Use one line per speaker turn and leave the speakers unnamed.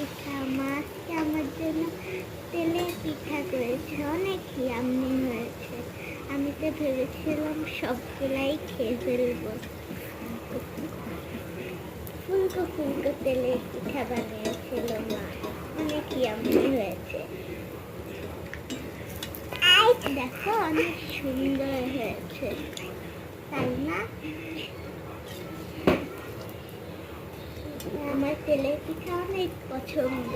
পিঠা মা আজকে আমার জন্য তেলের পিঠা করেছে, অনেক ইয়াম্মি হয়েছে। আমি তো ভেবেছিলাম সবগুলাই খেয়ে ফেলবো। ফুলকো ফুলকো তেলের পিঠা বানিয়েছিল মা, অনেক ইয়াম্মি হয়েছে। দেখো অনেক সুন্দর হয়েছে, তাই না? আমার তেলের পিঠা অনেক পছন্দ।